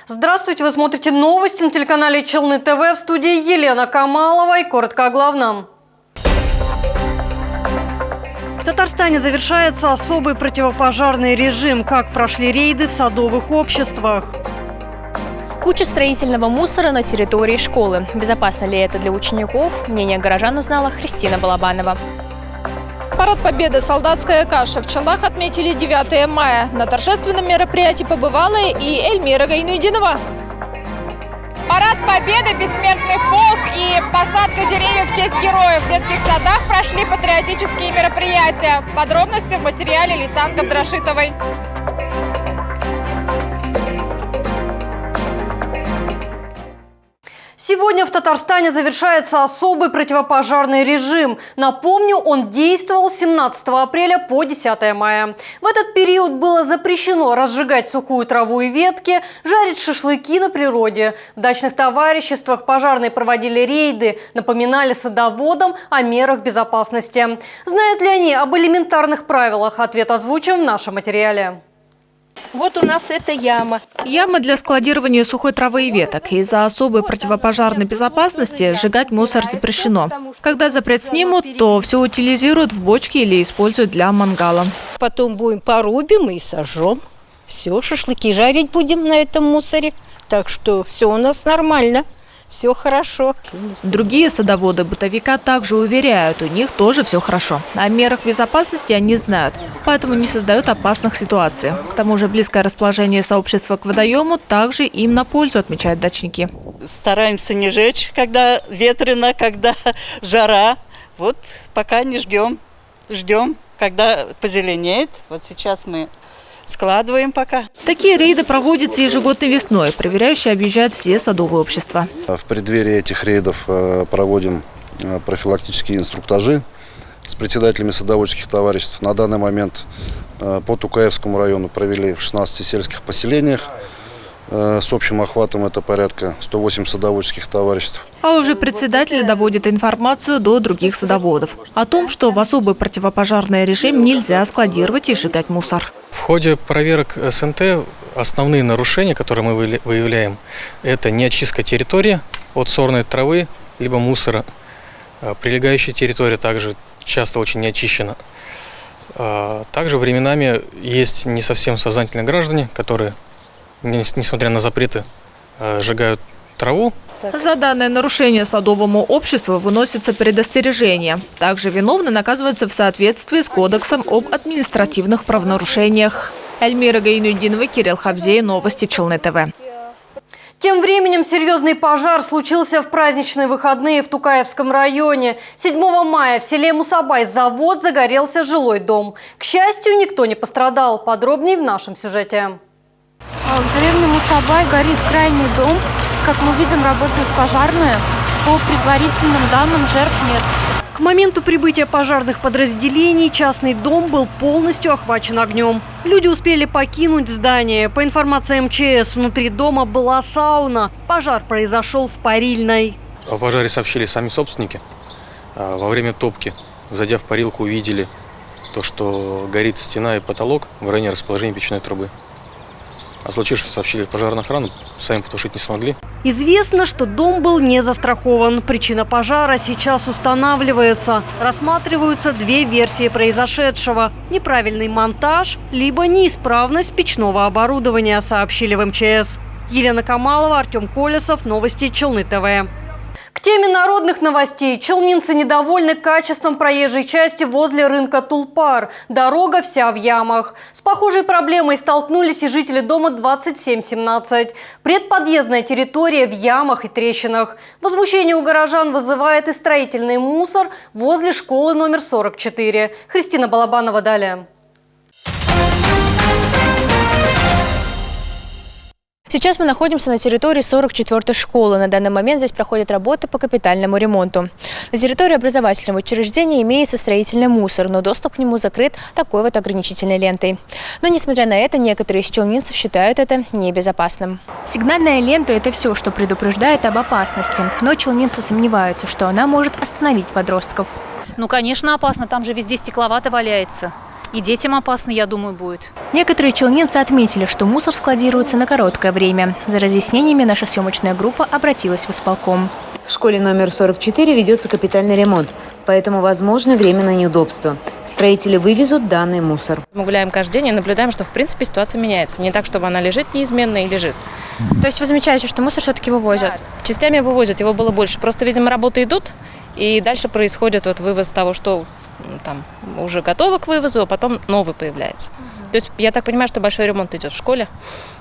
Здравствуйте, вы смотрите новости на телеканале Челны ТВ, в студии Елена Камалова и коротко о главном. В Татарстане завершается особый противопожарный режим. Как прошли рейды в садовых обществах? Куча строительного мусора на территории школы. Безопасно ли это для учеников? Мнение горожан узнала Христина Балабанова. Парад Победы «Солдатская каша» в Челнах отметили 9 мая. На торжественном мероприятии побывала и Эльмира Гайнудинова. Парад Победы, бессмертный полк и посадка деревьев в честь героев в детских садах прошли патриотические мероприятия. Подробности в материале Лейсан Габдрашитовой. Сегодня в Татарстане завершается особый противопожарный режим. Напомню, он действовал с 17 апреля по 10 мая. В этот период было запрещено разжигать сухую траву и ветки, жарить шашлыки на природе. В дачных товариществах пожарные проводили рейды, напоминали садоводам о мерах безопасности. Знают ли они об элементарных правилах? Ответ озвучим в нашем материале. Вот у нас эта яма. Яма для складирования сухой травы и веток. Из-за особой противопожарной безопасности сжигать мусор запрещено. Когда запрет снимут, то все утилизируют в бочки или используют для мангала. Потом будем порубим и сожжем. Все, шашлыки жарить будем на этом мусоре. Так что все у нас нормально. Все хорошо. Другие садоводы бытовика также уверяют, у них тоже все хорошо. О мерах безопасности они знают, поэтому не создают опасных ситуаций. К тому же близкое расположение сообщества к водоему также им на пользу, отмечают дачники. Стараемся не жечь, когда ветрено, когда жара. Вот пока не ждем. Ждем, когда позеленеет. Вот сейчас мы складываем пока. Такие рейды проводятся ежегодно весной. Проверяющие объезжают все садовые общества. В преддверии этих рейдов проводим профилактические инструктажи с председателями садоводческих товариществ. На данный момент по Тукаевскому району провели в 16 сельских поселениях. С общим охватом это порядка 108 садоводческих товариществ. А уже председатели доводят информацию до других садоводов о том, что в особый противопожарный режим нельзя складировать и сжигать мусор. В ходе проверок СНТ основные нарушения, которые мы выявляем, это неочистка территории от сорной травы либо мусора. Прилегающая территория также часто очень не очищена. Также временами есть не совсем сознательные граждане, которые, несмотря на запреты, сжигают траву. За данное нарушение садовому обществу выносится предостережение. Также виновные наказываются в соответствии с Кодексом об административных правонарушениях. Эльмира Гайнудинова, Кирилл Хабзей, новости Челны ТВ. Тем временем серьезный пожар случился в праздничные выходные в Тукаевском районе. 7 мая в селе Мусабай-Завод загорелся жилой дом. К счастью, никто не пострадал. Подробнее в нашем сюжете. В деревне Мусабай горит крайний дом. Как мы видим, работают пожарные. По предварительным данным, жертв нет. К моменту прибытия пожарных подразделений частный дом был полностью охвачен огнем. Люди успели покинуть здание. По информации МЧС, внутри дома была сауна. Пожар произошел в парильной. О пожаре сообщили сами собственники. Во время топки, зайдя в парилку, увидели то, что горит стена и потолок в районе расположения печной трубы. О случившемся сообщили в пожарную охрану, сами потушить не смогли. Известно, что дом был не застрахован. Причина пожара сейчас устанавливается. Рассматриваются две версии произошедшего. Неправильный монтаж, либо неисправность печного оборудования, сообщили в МЧС. Елена Камалова, Артем Колесов, новости Челны ТВ. К теме народных новостей. Челнинцы недовольны качеством проезжей части возле рынка Тулпар. Дорога вся в ямах. С похожей проблемой столкнулись и жители дома 2717. Предподъездная территория в ямах и трещинах. Возмущение у горожан вызывает и строительный мусор возле школы номер 44. Христина Балабанова далее. Сейчас мы находимся на территории 44-й школы. На данный момент здесь проходят работы по капитальному ремонту. На территории образовательного учреждения имеется строительный мусор, но доступ к нему закрыт такой вот ограничительной лентой. Но несмотря на это, некоторые из челнинцев считают это небезопасным. Сигнальная лента – это все, что предупреждает об опасности. Но челнинцы сомневаются, что она может остановить подростков. Ну, конечно, опасно. Там же везде стекловато валяется. и детям опасно, я думаю, будет. Некоторые челнинцы отметили, что мусор складируется на короткое время. За разъяснениями наша съемочная группа обратилась в исполком. В школе номер 44 ведется капитальный ремонт, поэтому возможны временные неудобства. Строители вывезут данный мусор. Мы гуляем каждый день и наблюдаем, что в принципе ситуация меняется. Не так, чтобы она лежит неизменно и лежит. То есть вы замечаете, что мусор все-таки вывозят? Частями вывозят, его было больше. Просто, видимо, работы идут, и дальше происходит вывоз того, что там уже готово к вывозу, а потом новый появляется. То есть я так понимаю, что большой ремонт идет в школе,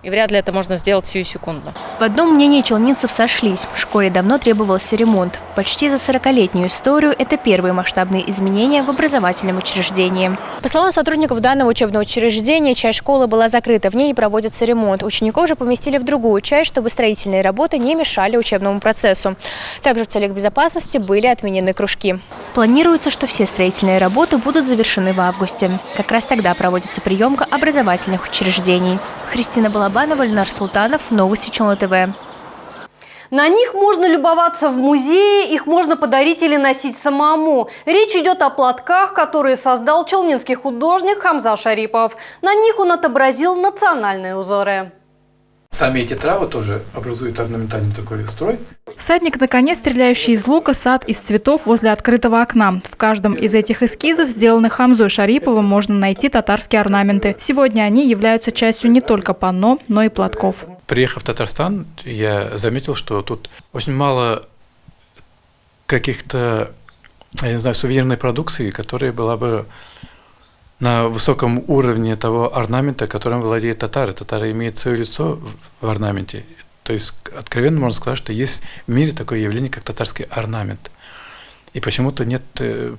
и вряд ли это можно сделать сию секунду. В одном мнении челнинцев сошлись. В школе давно требовался ремонт. Почти за 40-летнюю историю это первые масштабные изменения в образовательном учреждении. По словам сотрудников данного учебного учреждения, часть школы была закрыта, в ней проводится ремонт. Учеников же поместили в другую часть, чтобы строительные работы не мешали учебному процессу. Также в целях безопасности были отменены кружки. Планируется, что все строительные работы будут завершены в августе. Как раз тогда проводится приемка образовательных учреждений. Кристина Балабанова, Ильнар Султанов, Новости Челны ТВ. На них можно любоваться в музее, их можно подарить или носить самому. Речь идет о платках, которые создал челнинский художник Хамза Шарипов. На них он отобразил национальные узоры. Сами эти травы тоже образуют орнаментальный такой строй. Всадник на коне, стреляющий из лука, сад из цветов возле открытого окна. В каждом из этих эскизов, сделанных Хамзой Шариповым, можно найти татарские орнаменты. Сегодня они являются частью не только панно, но и платков. Приехав в Татарстан, я заметил, что тут очень мало каких-то, я не знаю, сувенирной продукции, которая была бы на высоком уровне того орнамента, которым владеют татары. Татары имеют свое лицо в орнаменте. То есть, откровенно можно сказать, что есть в мире такое явление, как татарский орнамент. И почему-то нет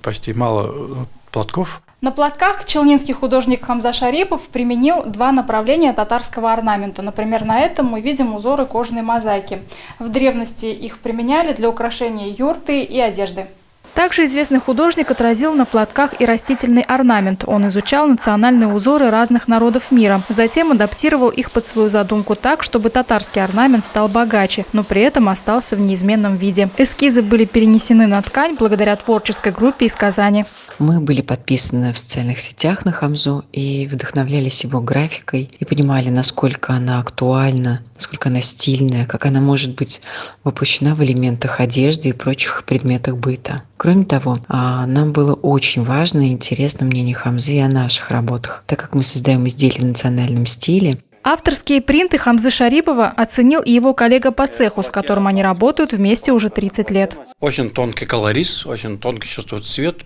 почти мало платков. На платках челнинский художник Хамза Шарипов применил два направления татарского орнамента. Например, на этом мы видим узоры кожаной мозаики. В древности их применяли для украшения юрты и одежды. Также известный художник отразил на платках и растительный орнамент. Он изучал национальные узоры разных народов мира. Затем адаптировал их под свою задумку так, чтобы татарский орнамент стал богаче, но при этом остался в неизменном виде. Эскизы были перенесены на ткань благодаря творческой группе из Казани. Мы были подписаны в социальных сетях на Хамзу и вдохновлялись его графикой и понимали, насколько она актуальна, насколько она стильная, как она может быть воплощена в элементах одежды и прочих предметах быта. Кроме того, нам было очень важно и интересно мнение Хамзы о наших работах, так как мы создаем изделия в национальном стиле. Авторские принты Хамзы Шарипова оценил и его коллега по цеху, с которым они работают вместе уже 30 лет. Очень тонкий колорит, очень тонкий чувствует цвет,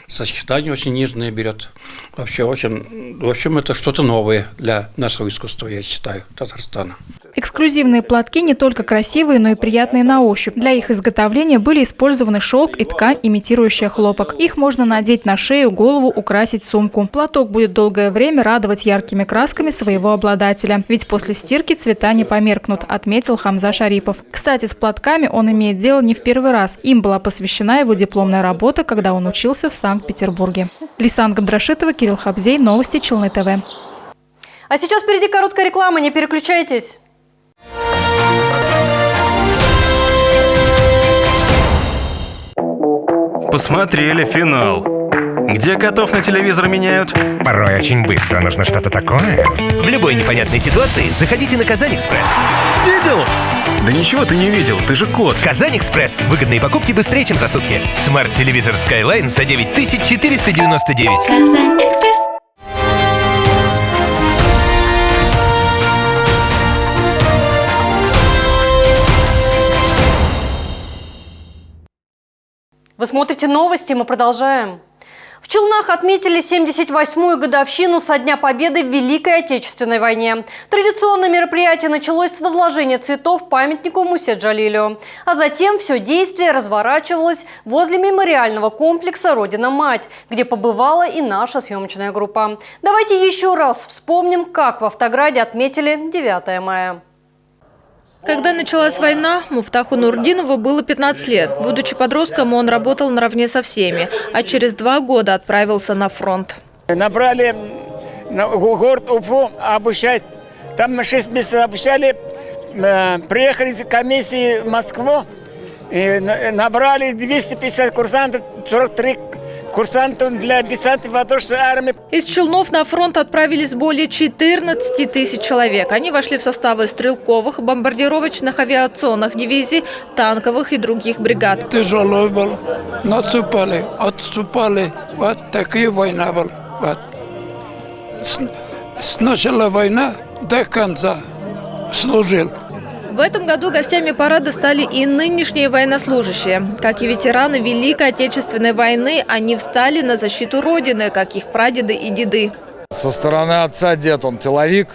сочетание очень нежное берет. Вообще, в общем, это что-то новое для нашего искусства, я считаю, Татарстана. Эксклюзивные платки не только красивые, но и приятные на ощупь. Для их изготовления были использованы шелк и ткань, имитирующая хлопок. Их можно надеть на шею, голову, украсить сумку. Платок будет долгое время радовать яркими красками своего обладателя. Ведь после стирки цвета не померкнут, отметил Хамза Шарипов. Кстати, с платками он имеет дело не в первый раз. Им была посвящена его дипломная работа, когда он учился в Санкт-Петербурге. Лисан Габдрашитова, Кирилл Хабзей, Новости Челны ТВ. А сейчас впереди короткая реклама, не переключайтесь. Посмотрели финал. Где котов на телевизор меняют? Порой очень быстро нужно что-то такое. В любой непонятной ситуации заходите на Казань-Экспресс. Видел? Да ничего ты не видел, ты же кот. Казань-Экспресс. Выгодные покупки быстрее, чем за сутки. Смарт-телевизор Skyline за 9499. Казань-Экспресс. Вы смотрите новости, мы продолжаем. В Челнах отметили 78-ю годовщину со Дня Победы в Великой Отечественной войне. Традиционное мероприятие началось с возложения цветов памятнику Мусе Джалилю. А затем все действие разворачивалось возле мемориального комплекса «Родина-Мать», где побывала и наша съемочная группа. Давайте еще раз вспомним, как в Автограде отметили 9 мая. Когда началась война, Муфтаху Нурдинову было 15 лет. Будучи подростком, он работал наравне со всеми, а через 2 года отправился на фронт. Набрали город Уфу обучать. Там мы 6 месяцев обучали. Приехали с комиссии в Москву. И набрали 250 курсантов, 43 курсантом для десанта воздушной армии. Из Челнов на фронт отправились более 14 тысяч человек. Они вошли в составы стрелковых, бомбардировочных авиационных дивизий, танковых и других бригад. Тяжело было. Наступали, отступали. Вот такая война была. Вот. С начала войны до конца служил. В этом году гостями парада стали и нынешние военнослужащие. Как и ветераны Великой Отечественной войны, они встали на защиту Родины, как их прадеды и деды. Со стороны отца дед он тыловик,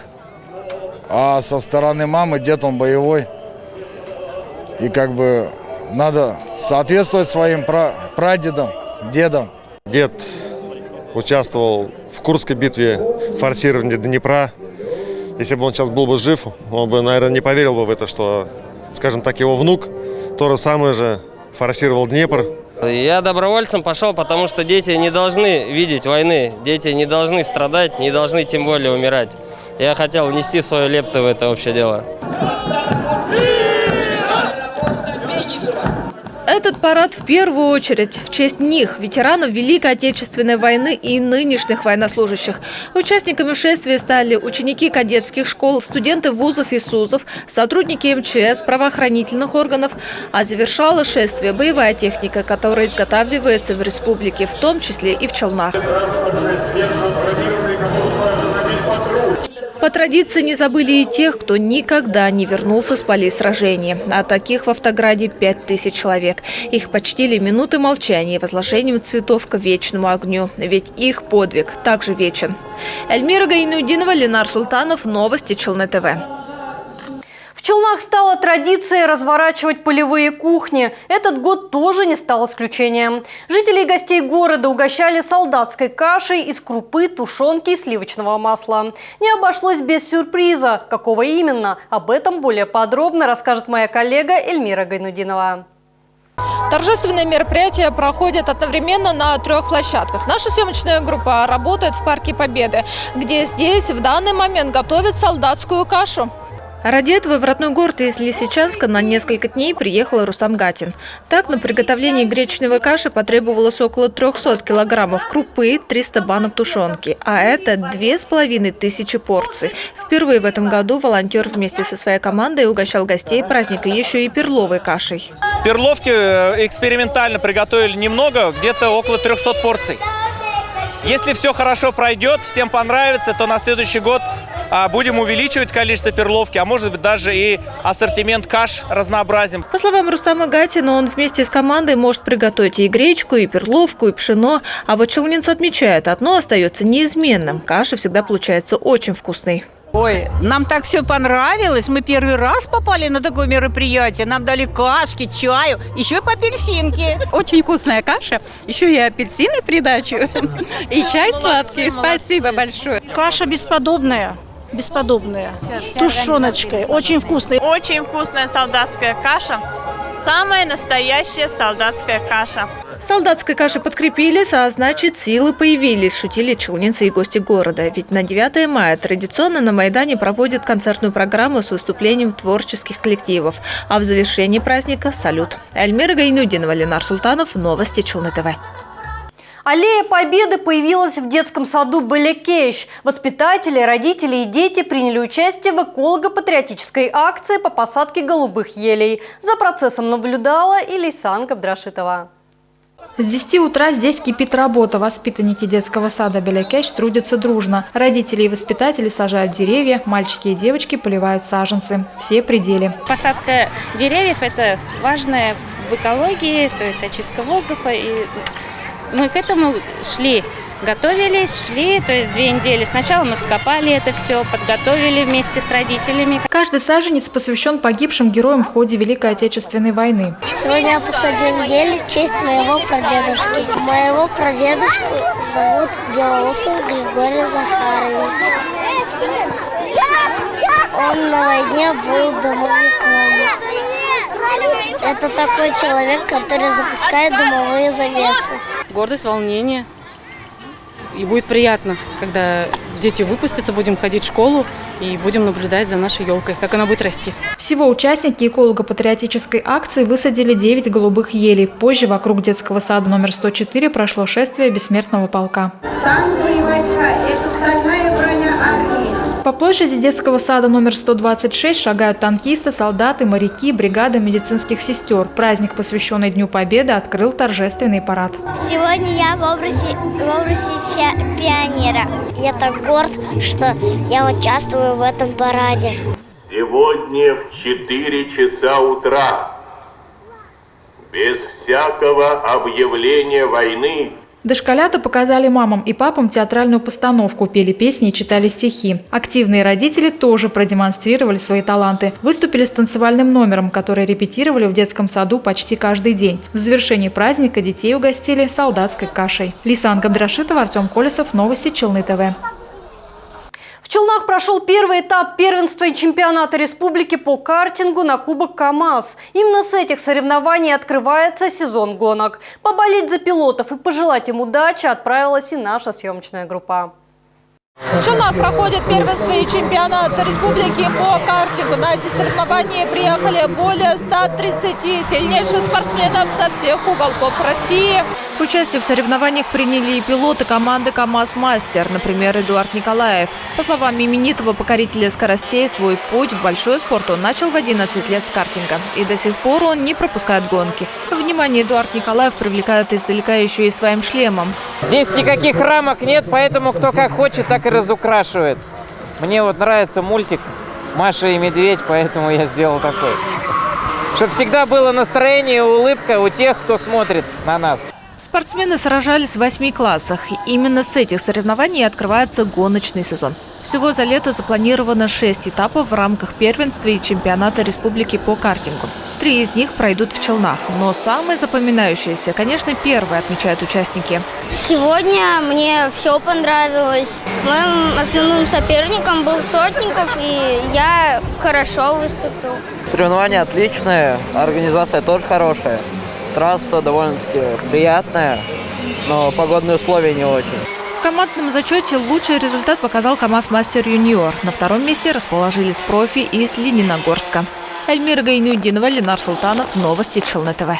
а со стороны мамы дед он боевой. И как бы надо соответствовать своим прадедам, дедам. Дед участвовал в Курской битве, форсировании Днепра. Если бы он сейчас был бы жив, он бы, наверное, не поверил бы в это, что, скажем так, его внук то же самое же форсировал Днепр. Я добровольцем пошел, потому что дети не должны видеть войны, дети не должны страдать, не должны тем более умирать. Я хотел внести свою лепту в это общее дело. Этот парад в первую очередь в честь них, ветеранов Великой Отечественной войны и нынешних военнослужащих. Участниками шествия стали ученики кадетских школ, студенты вузов и СУЗов, сотрудники МЧС, правоохранительных органов. А завершала шествие боевая техника, которая изготавливается в республике, в том числе и в Челнах. По традиции не забыли и тех, кто никогда не вернулся с полей сражений. А таких в Автограде 5000 человек. Их почтили минуты молчания и возложением цветов к вечному огню. Ведь их подвиг также вечен. Эльмира Гайнудинова, Ленар Султанов. Новости Челны ТВ. В Челнах стала традицией разворачивать полевые кухни. Этот год тоже не стал исключением. Жители и гостей города угощали солдатской кашей из крупы, тушенки и сливочного масла. Не обошлось без сюрприза. Какого именно? Об этом более подробно расскажет моя коллега Эльмира Гайнудинова. Торжественные мероприятия проходят одновременно на 3 площадках. Наша съемочная группа работает в Парке Победы, где здесь в данный момент готовят солдатскую кашу. Ради этого в родной город из Лисичанска на несколько дней приехал Рустам Гатин. Так, на приготовление гречневой каши потребовалось около 300 килограммов крупы, 300 банок тушенки. А это 2500 порций. Впервые в этом году волонтер вместе со своей командой угощал гостей праздника еще и перловой кашей. Перловки экспериментально приготовили немного, где-то около 300 порций. Если все хорошо пройдет, всем понравится, то на следующий год будем увеличивать количество перловки, а может быть даже и ассортимент каш разнообразим. По словам Рустама Гатина, он вместе с командой может приготовить и гречку, и перловку, и пшено. А вот челнинцы отмечают, одно остается неизменным. Каша всегда получается очень вкусной. Ой, нам так все понравилось. Мы первый раз попали на такое мероприятие. Нам дали кашки, чаю, еще и по апельсинке. Очень вкусная каша. Еще и апельсины в придачу. И чай сладкий. Спасибо большое. Каша бесподобная. Бесподобная. С тушеночкой. Очень вкусная. Очень вкусная солдатская каша. Самая настоящая солдатская каша. Солдатской кашей подкрепились, а значит силы появились, шутили челнинцы и гости города. Ведь на 9 мая традиционно на Майдане проводят концертную программу с выступлением творческих коллективов. А в завершении праздника – салют. Эльмира Гайнудинова, Ленар Султанов. Новости Челны ТВ. Аллея Победы появилась в детском саду Белекейш. Воспитатели, родители и дети приняли участие в эколого-патриотической акции по посадке голубых елей. За процессом наблюдала и Лейсан Габдрашитова. С 10 утра здесь кипит работа. Воспитанники детского сада Белекейш трудятся дружно. Родители и воспитатели сажают деревья, мальчики и девочки поливают саженцы. Все при деле. Посадка деревьев – это важное в экологии, то есть очистка воздуха. И мы к этому готовились, то есть 2 недели. Сначала мы вскопали это все, подготовили вместе с родителями. Каждый саженец посвящен погибшим героям в ходе Великой Отечественной войны. Сегодня я посадил ель в честь моего прадедушки. Моего прадедушку зовут Белоусов Григорий Захарович. Он на войне был домовиком. Это такой человек, который запускает дымовые завесы. Гордость, волнение. И будет приятно, когда дети выпустятся, будем ходить в школу и будем наблюдать за нашей елкой, как она будет расти. Всего участники эколого-патриотической акции высадили 9 голубых елей. Позже вокруг детского сада номер 104 прошло шествие бессмертного полка. Танковые войска – это стальная броня армии. По площади детского сада номер 126 шагают танкисты, солдаты, моряки, бригада медицинских сестер. Праздник, посвященный Дню Победы, открыл торжественный парад. Сегодня я в образе пионера. Я так горд, что я участвую в этом параде. Сегодня в 4 часа утра, без всякого объявления войны, Дошколята показали мамам и папам театральную постановку, пели песни и читали стихи. Активные родители тоже продемонстрировали свои таланты. Выступили с танцевальным номером, который репетировали в детском саду почти каждый день. В завершении праздника детей угостили солдатской кашей. Лисан Габдрашитова, Артем Колесов, новости Челны ТВ. В Челнах прошел первый этап первенства и чемпионата республики по картингу на Кубок КамАЗ. Именно с этих соревнований открывается сезон гонок. Поболеть за пилотов и пожелать им удачи отправилась и наша съемочная группа. В Челнах проходит первенство и чемпионат республики по картингу. На эти соревнования приехали более 130 сильнейших спортсменов со всех уголков России. Участие в соревнованиях приняли и пилоты команды КамАЗ-Мастер, например, Эдуард Николаев. По словам именитого покорителя скоростей, свой путь в большой спорт он начал в 11 лет с картинга. И до сих пор он не пропускает гонки. Внимание Эдуард Николаев привлекает издалека еще и своим шлемом. Здесь никаких рамок нет, поэтому кто как хочет, так и разукрашивает. Мне вот нравится мультик «Маша и медведь», поэтому я сделал такой. Чтобы всегда было настроение и улыбка у тех, кто смотрит на нас. Спортсмены сражались в 8 классах. Именно с этих соревнований открывается гоночный сезон. Всего за лето запланировано 6 этапов в рамках первенства и чемпионата республики по картингу. 3 из них пройдут в Челнах. Но самые запоминающиеся, конечно, первые, отмечают участники. Сегодня мне все понравилось. Моим основным соперником был Сотников, и я хорошо выступил. Соревнования отличные, организация тоже хорошая. Трасса довольно-таки приятная, но погодные условия не очень. В командном зачете лучший результат показал КамАЗ-Мастер Юниор. На втором месте расположились профи из Лениногорска. Эльмира Гайнудинова, Ленар Султанов. Новости Челны ТВ.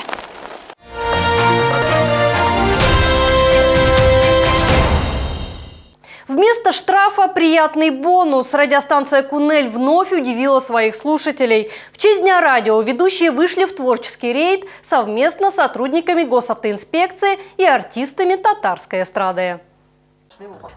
Вместо штрафа приятный бонус. Радиостанция «Кунель» вновь удивила своих слушателей. В честь Дня радио ведущие вышли в творческий рейд совместно с сотрудниками госавтоинспекции и артистами татарской эстрады.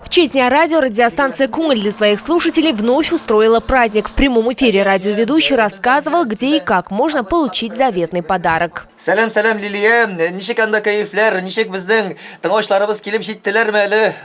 В честь Дня радио радиостанция «Кунель» для своих слушателей вновь устроила праздник. В прямом эфире радиоведущий рассказывал, где и как можно получить заветный подарок. Салям, Лилия. Ничек анда кайфлер, ничек безден. Таңошларыбыз килеп җиттеләр мәле.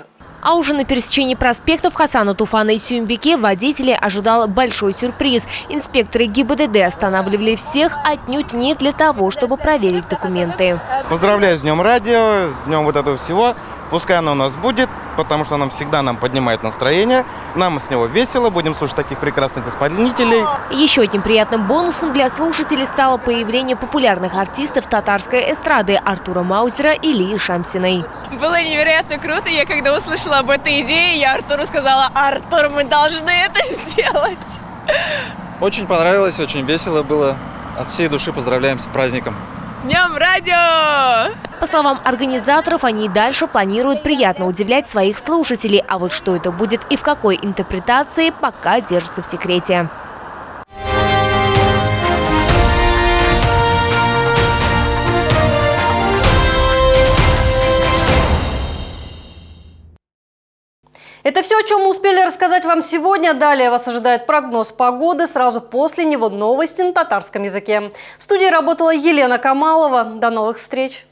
А уже на пересечении проспектов Хасана Туфана и Сюмбике водителей ожидал большой сюрприз. Инспекторы ГИБДД останавливали всех отнюдь не для того, чтобы проверить документы. Поздравляю с Днем радио, с Днем вот этого всего. Пускай оно у нас будет, потому что нам всегда поднимает настроение. Нам с него весело, будем слушать таких прекрасных исполнителей. Еще одним приятным бонусом для слушателей стало появление популярных артистов татарской эстрады Артура Маузера и Лии Шамсиной. Было невероятно круто. Я когда услышала об этой идее, я Артуру сказала: Артур, мы должны это сделать. Очень понравилось, очень весело было. От всей души поздравляем с праздником. Днем радио! По словам организаторов, они и дальше планируют приятно удивлять своих слушателей. А вот что это будет и в какой интерпретации, пока держится в секрете. Это все, о чем мы успели рассказать вам сегодня. Далее вас ожидает прогноз погоды. Сразу после него новости на татарском языке. В студии работала Елена Камалова. До новых встреч!